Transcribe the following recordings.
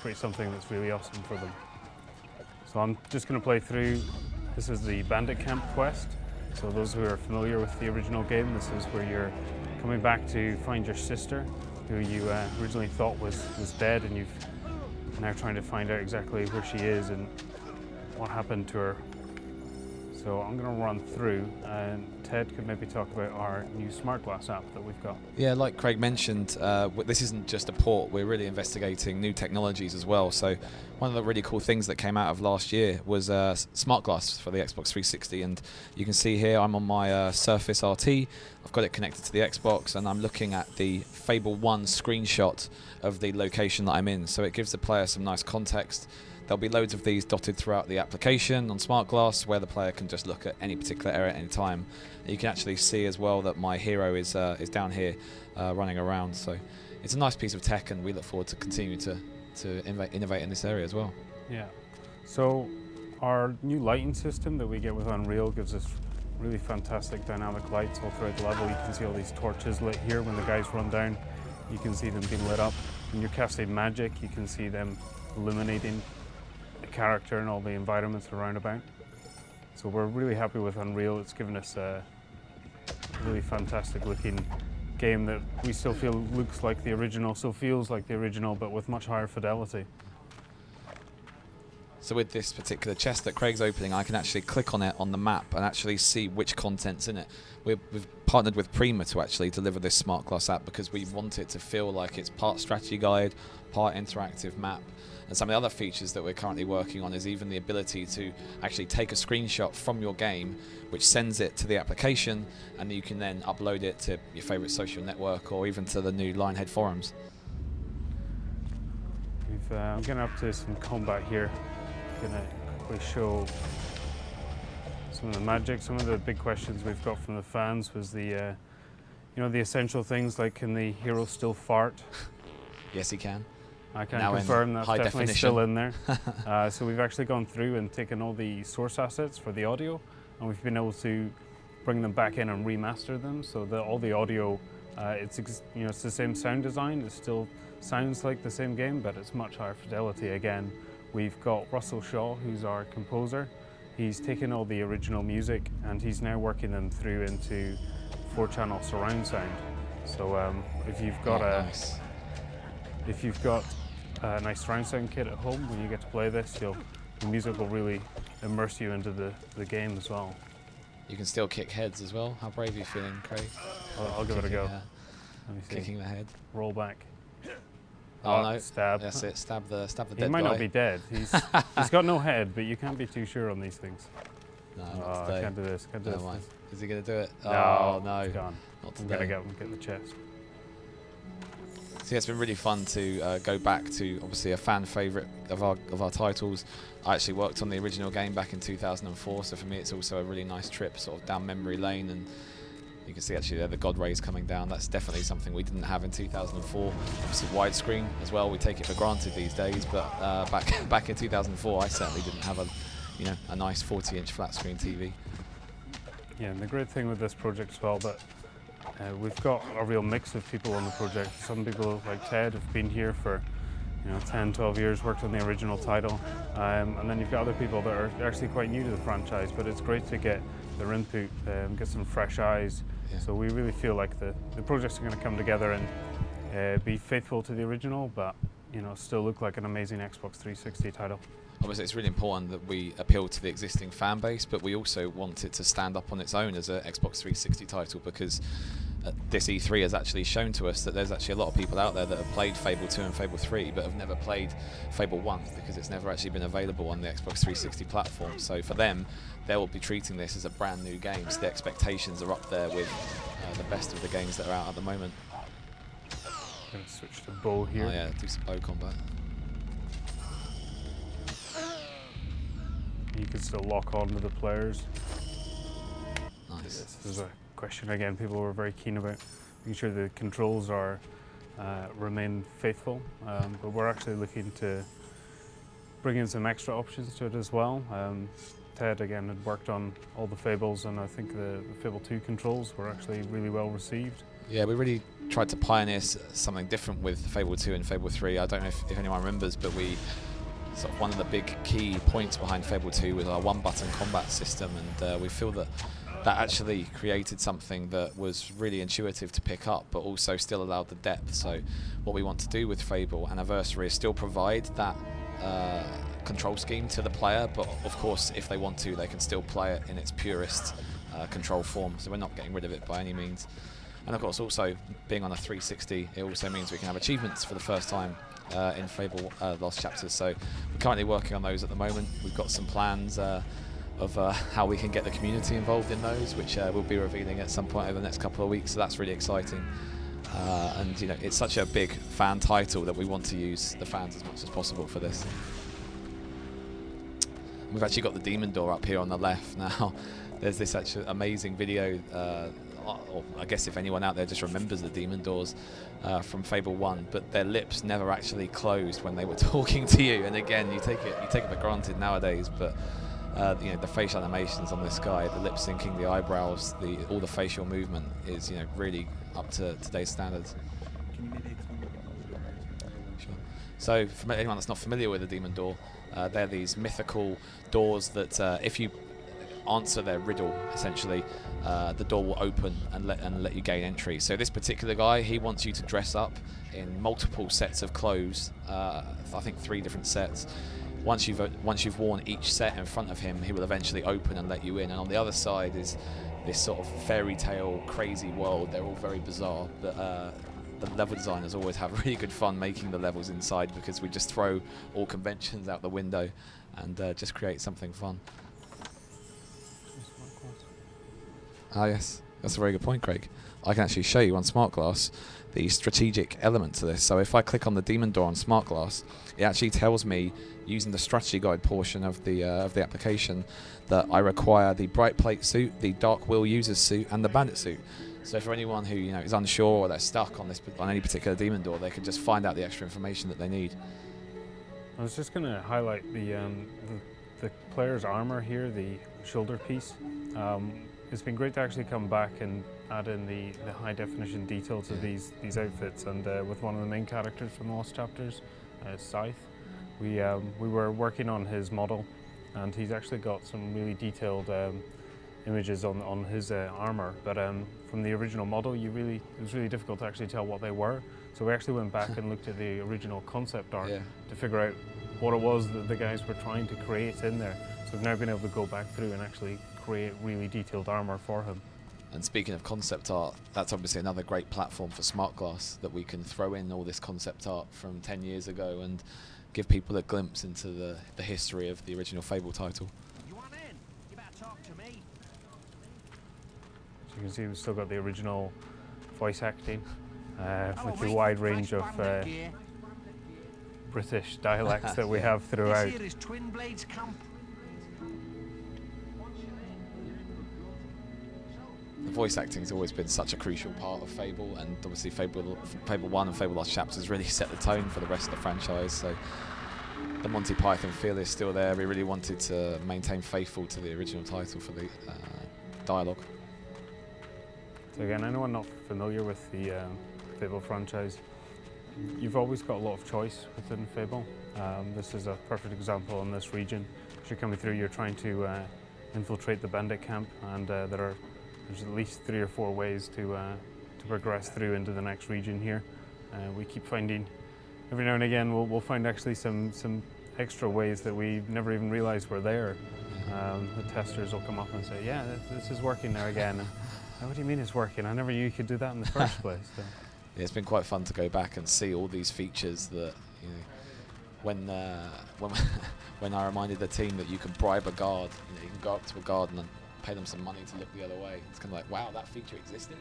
create something that's really awesome for them. So I'm just going to play through. This is the Bandit Camp quest. So those who are familiar with the original game, this is where you're coming back to find your sister, who you originally thought was dead, and you've now trying to find out exactly where she is and what happened to her. So I'm going to run through, and Ted could maybe talk about our new smart glass app that we've got. Yeah, like Craig mentioned, this isn't just a port, we're really investigating new technologies as well. So one of the really cool things that came out of last year was smart glass for the Xbox 360, and you can see here I'm on my Surface RT, I've got it connected to the Xbox, and I'm looking at the Fable 1 screenshot of the location that I'm in, so it gives the player some nice context. There'll be loads of these dotted throughout the application on Smart Glass, where the player can just look at any particular area at any time. You can actually see as well that my hero is down here running around. So it's a nice piece of tech, and we look forward to continue to innovate in this area as well. Yeah. So our new lighting system that we get with Unreal gives us really fantastic dynamic lights all throughout the level. You can see all these torches lit here when the guys run down. You can see them being lit up. When you're casting magic, you can see them illuminating the character and all the environments around about. So we're really happy with Unreal. It's given us a really fantastic looking game that we still feel looks like the original, so feels like the original, but with much higher fidelity. So with this particular chest that Craig's opening, I can actually click on it on the map and actually see which content's in it. We've partnered with Prima to actually deliver this smart glass app because we want it to feel like it's part strategy guide, part interactive map. And some of the other features that we're currently working on is even the ability to actually take a screenshot from your game, which sends it to the application, and you can then upload it to your favorite social network or even to the new Lionhead forums. I'm getting up to some combat here. I'm going to quickly show some of the magic. Some of the big questions we've got from the fans was the essential things like, can the hero still fart? Yes, he can. I can now confirm that's definitely definition. Still in there. So we've actually gone through and taken all the source assets for the audio, and we've been able to bring them back in and remaster them so that all the audio, it's the same sound design. It still sounds like the same game, but it's much higher fidelity again. We've got Russell Shaw, who's our composer. He's taken all the original music and he's now working them through into 4-channel surround sound. So if you've got a nice surround sound kit at home, when you get to play this, the music will really immerse you into the game as well. You can still kick heads as well. How brave are you feeling, Craig? I'll give it a go. Let me see. Kicking the head. Roll back. Oh no! Stab. That's it. Stab the dead guy. He might not be dead. He's got no head, but you can't be too sure on these things. No, not today. I can't do this. Can't do this. Is he going to do it? No, oh no! It's gone. Not I'm today. gonna get the chest. So yeah, it's been really fun to go back to obviously a fan favourite of our titles. I actually worked on the original game back in 2004, so for me it's also a really nice trip sort of down memory lane, and you can see actually there the God rays coming down. That's definitely something we didn't have in 2004. Obviously widescreen as well, we take it for granted these days, but back in 2004 I certainly didn't have a nice 40-inch flat screen TV. Yeah, and the great thing with this project as well, that we've got a real mix of people on the project. Some people like Ted have been here for 10, 12 years, worked on the original title, and then you've got other people that are actually quite new to the franchise, but it's great to get their input, get some fresh eyes. Yeah. So we really feel like the projects are going to come together and be faithful to the original, but still look like an amazing Xbox 360 title. Obviously it's really important that we appeal to the existing fan base, but we also want it to stand up on its own as an Xbox 360 title, because this E3 has actually shown to us that there's actually a lot of people out there that have played Fable 2 and Fable 3 but have never played Fable 1 because it's never actually been available on the Xbox 360 platform. So for them, they will be treating this as a brand new game, so the expectations are up there with the best of the games that are out at the moment. I'm going to switch to bow here. Oh yeah, do some bow combat. You can still lock on to the players. Nice. This is a question again people were very keen about, making sure the controls are remain faithful, but we're actually looking to bring in some extra options to it as well. Ted again had worked on all the Fables, and I think the Fable 2 controls were actually really well received. Yeah, we really tried to pioneer something different with Fable 2 and Fable 3. I don't know if anyone remembers, but we sort of one of the big key points behind Fable 2 was our one-button combat system, and we feel that actually created something that was really intuitive to pick up, but also still allowed the depth. So what we want to do with Fable Anniversary is still provide that control scheme to the player, but of course, if they want to, they can still play it in its purest control form. So we're not getting rid of it by any means. And of course, also being on a 360, it also means we can have achievements for the first time in Fable Lost Chapters. So we're currently working on those at the moment. We've got some plans of how we can get the community involved in those, which we'll be revealing at some point over the next couple of weeks. So that's really exciting. And you know, it's such a big fan title that we want to use the fans as much as possible for this. We've actually got the demon door up here on the left now. There's this actually amazing video. Or I guess if anyone out there just remembers the demon doors from Fable 1, but their lips never actually closed when they were talking to you. And again, you take it for granted nowadays, but you know, the facial animations on this guy, the lip syncing, the eyebrows, all the facial movement is, you know, really up to today's standards. Can you maybe explain what the door is? Sure. So for anyone that's not familiar with the demon door, they're these mythical doors that if you answer their riddle, essentially, the door will open and let you gain entry. So this particular guy, he wants you to dress up in multiple sets of clothes. I think 3 different sets. Once you've worn each set in front of him, he will eventually open and let you in. And on the other side is this sort of fairy tale, crazy world. They're all very bizarre, but the level designers always have really good fun making the levels inside, because we just throw all conventions out the window and just create something fun. Ah yes, that's a very good point, Craig. I can actually show you on Smart Glass the strategic element to this. So if I click on the demon door on Smart Glass, it actually tells me, using the strategy guide portion of the application, that I require the bright plate suit, the dark will user's suit, and the bandit suit. So for anyone who, you know, is unsure or they're stuck on any particular demon door, they can just find out the extra information that they need. I was just going to highlight the player's armor here, the shoulder piece. It's been great to actually come back and add in the high definition detail to these outfits, and with one of the main characters from the Lost Chapters, Scythe, we were working on his model, and he's actually got some really detailed images on his armor, but from the original model, it was really difficult to actually tell what they were. So we actually went back and looked at the original concept art to figure out what it was that the guys were trying to create in there. So we've now been able to go back through and actually create really detailed armor for him. And speaking of concept art, that's obviously another great platform for Smart Glass, that we can throw in all this concept art from 10 years ago and give people a glimpse into the history of the original Fable title. You want in? You better talk to me. So you can see we've still got the original voice acting with the wide range of British dialects that we have throughout. This here is Twin Blades Camp. The voice acting has always been such a crucial part of Fable, and obviously Fable 1 and Fable Lost Chapters really set the tone for the rest of the franchise. So the Monty Python feel is still there. We really wanted to maintain faithful to the original title for the dialogue. So again, anyone not familiar with the Fable franchise, you've always got a lot of choice within Fable. This is a perfect example in this region. As you're coming through, you're trying to infiltrate the bandit camp, and there's at least 3 or 4 ways to progress through into the next region here. We keep finding, every now and again, we'll find actually some extra ways that we never even realized were there. The testers will come up and say, yeah, this is working now again. And, what do you mean it's working? I never knew you could do that in the first place. So. Yeah, it's been quite fun to go back and see all these features that, you know, when I reminded the team that you can bribe a guard, you know, you can go up to a guard and pay them some money to look the other way. It's kind of like, wow, that feature existed.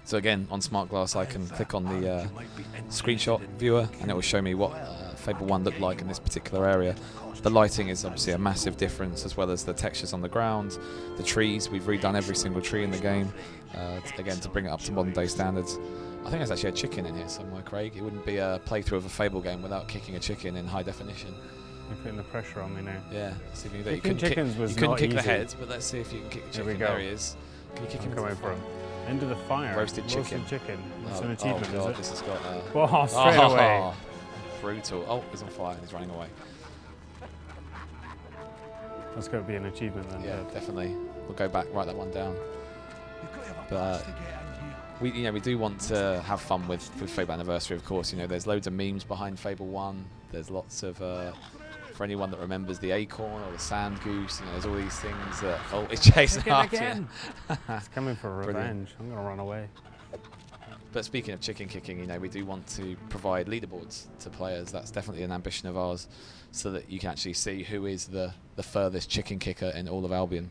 So again, on Smart Glass, I can click on the screenshot viewer, and it will show me what Fable 1 looked like in this particular area. The lighting is obviously a massive difference, as well as the textures on the ground, the trees. We've redone every single tree in the game, again, to bring it up to modern day standards. I think there's actually a chicken in here somewhere, Craig. It wouldn't be a playthrough of a Fable game without kicking a chicken in high definition. You're putting the pressure on me now. Yeah. See if Kicking chickens was you couldn't not kick the easy. head, but let's see if you can kick the chicken. There he is. Can you kick him coming for him. Into the fire. Roasted chicken. That's Oh, an achievement, oh God, is this it? has got. Whoa, straight away. Brutal. Oh, he's on fire. He's running away. That's got to be an achievement then. Yeah, definitely. We'll go back, write that one down. But we do want to have fun with Fable Anniversary, of course. You know, there's loads of memes behind Fable 1. There's lots of for anyone that remembers the acorn or the sand goose, you know, there's all these things that it's chasing after you. It's coming for revenge. I'm gonna run away. But speaking of chicken kicking, you know, we do want to provide leaderboards to players. That's definitely an ambition of ours, so that you can actually see who is the furthest chicken kicker in all of Albion.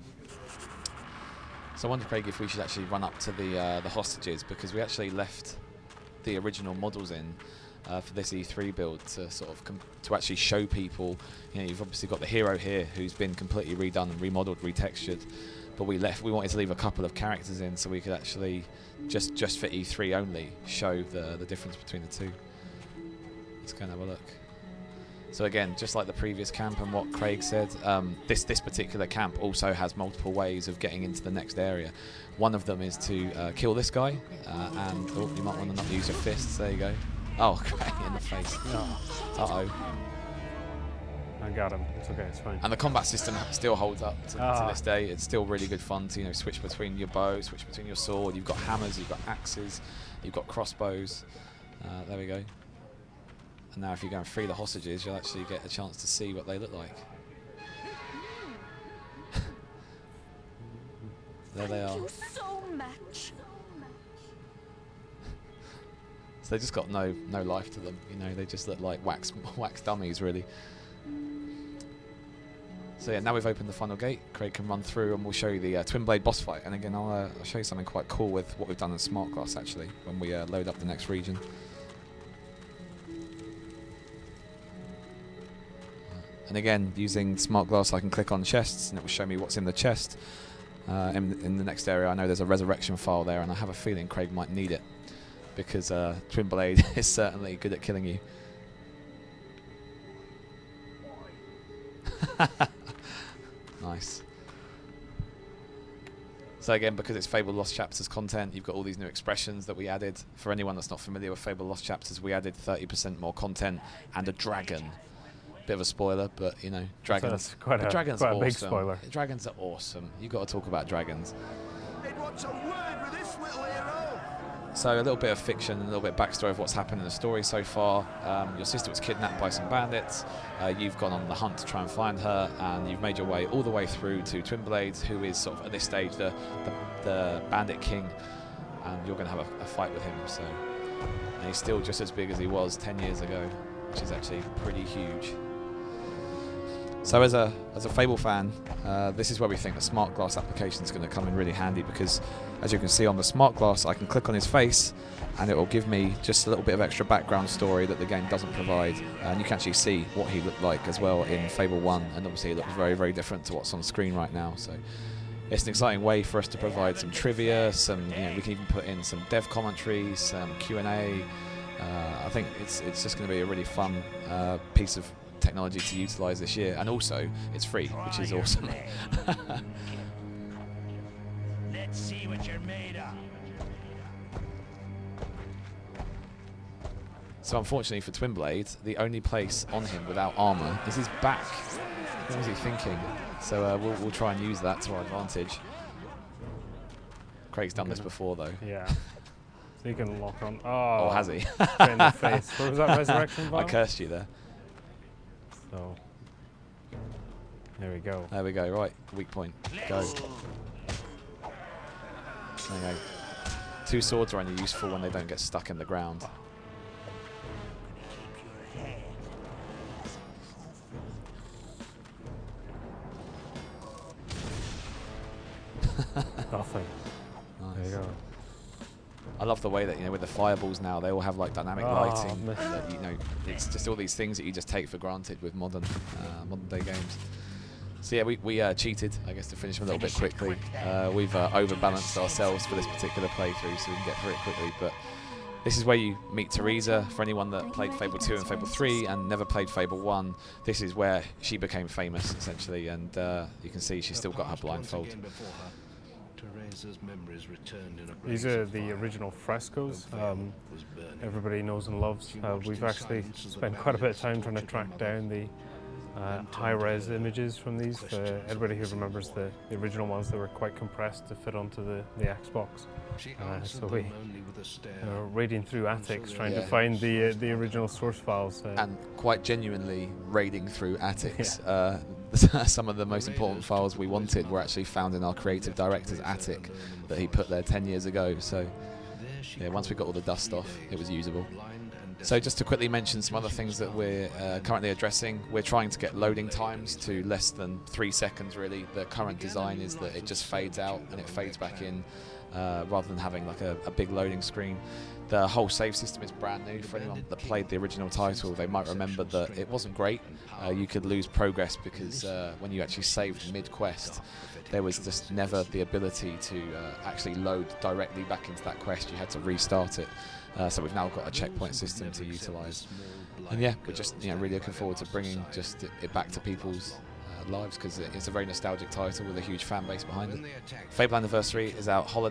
So I wonder, Craig, if we should actually run up to the hostages, because we actually left the original models in for this E3 build to sort of to actually show people. You know, you've obviously got the hero here who's been completely redone and remodeled, retextured. But we wanted to leave a couple of characters in so we could actually just for E3 only show the difference between the two. Let's go and have a look. So again, just like the previous camp and what Craig said, this particular camp also has multiple ways of getting into the next area. One of them is to kill this guy, and you might want to not use your fists. There you go. Oh, Craig in the face. Uh-oh. I got him. It's okay. It's fine. And the combat system still holds up to this day. It's still really good fun to, you know, switch between your bow, switch between your sword. You've got hammers, you've got axes, you've got crossbows. There we go. And now if you go and free the hostages, you'll actually get a chance to see what they look like. There they are. So much. So they just got no life to them, you know. They just look like wax dummies, really. So yeah, now we've opened the final gate. Craig can run through, and we'll show you the twin blade boss fight. And again, I'll show you something quite cool with what we've done in Smart Glass actually when we load up the next region. And again, using Smart Glass, I can click on chests, and it will show me what's in the chest. In the next area, I know there's a resurrection file there, and I have a feeling Craig might need it, because Twin Blade is certainly good at killing you. Nice. So again, because it's Fable Lost Chapters content, you've got all these new expressions that we added. For anyone that's not familiar with Fable Lost Chapters, we added 30% more content and a dragon. Bit of a spoiler, but you know, dragons. So quite dragons a are big awesome. spoiler. Dragons are awesome. You've got to talk about dragons. They'd want some word with this little hero. So a little bit of fiction and a little bit of backstory of what's happened in the story so far. Your sister was kidnapped by some bandits. You've gone on the hunt to try and find her, and you've made your way all the way through to Twin Blades, who is sort of at this stage the bandit king, and you're going to have a fight with him. So, and he's still just as big as he was 10 years ago, which is actually pretty huge. So as a Fable fan, this is where we think the Smart Glass application is going to come in really handy, because as you can see on the Smart Glass, I can click on his face and it will give me just a little bit of extra background story that the game doesn't provide, and you can actually see what he looked like as well in Fable 1, and obviously it looks very, very different to what's on screen right now. So it's an exciting way for us to provide some trivia, we can even put in some dev commentary, some Q&A. I think it's just going to be a really fun piece of technology to utilize this year, and also it's free, which is awesome. Let's see what you're made of. So unfortunately for Twin Blade, the only place on him without armor is his back. What was he thinking? So we'll try and use that to our advantage. Craig's done this before though. Yeah. So you can lock on. Oh, Has he? straight in the face. What was that, resurrection I vial? cursed you there. So there we go. There we go. Right, weak point. Go. There you go. Two swords are only useful when they don't get stuck in the ground. Nothing. Nice. There you go. I love the way that, you know, with the fireballs now, they all have like dynamic lighting. missed That, you know, it's just all these things that you just take for granted with modern day games. So yeah, we cheated, I guess, to finish them a little bit quickly. We've overbalanced ourselves for this particular playthrough, so we can get through it quickly. But this is where you meet Teresa. For anyone that played Fable 2 and Fable 3 and never played Fable 1, this is where she became famous, essentially. And you can see she's still got her blindfold. Teresa's memories returned in a These blaze are of the fire. original frescoes The veil was burning. everybody knows and loves. We've actually spent quite a bit of time trying to track down the high-res images from these. Everybody who remembers the original ones, that were quite compressed to fit onto the Xbox. She So answered we them only with a stare. raiding through attics trying to Yeah. find the original source files. And quite genuinely raiding through attics. Some of the most important files we wanted were actually found in our creative director's attic that he put there 10 years ago. So yeah, once we got all the dust off, it was usable. So just to quickly mention some other things that we're currently addressing, we're trying to get loading times to less than 3 seconds really. The current design is that it just fades out and it fades back in rather than having like a big loading screen. The whole save system is brand new. For anyone that played the original title, they might remember that it wasn't great. You could lose progress because when you actually saved mid-quest, there was just never the ability to actually load directly back into that quest. You had to restart it. So we've now got a checkpoint system to utilise. And yeah, we're just really looking forward to bringing just it back to people's lives, because it's a very nostalgic title with a huge fan base behind it. Fable Anniversary is out holiday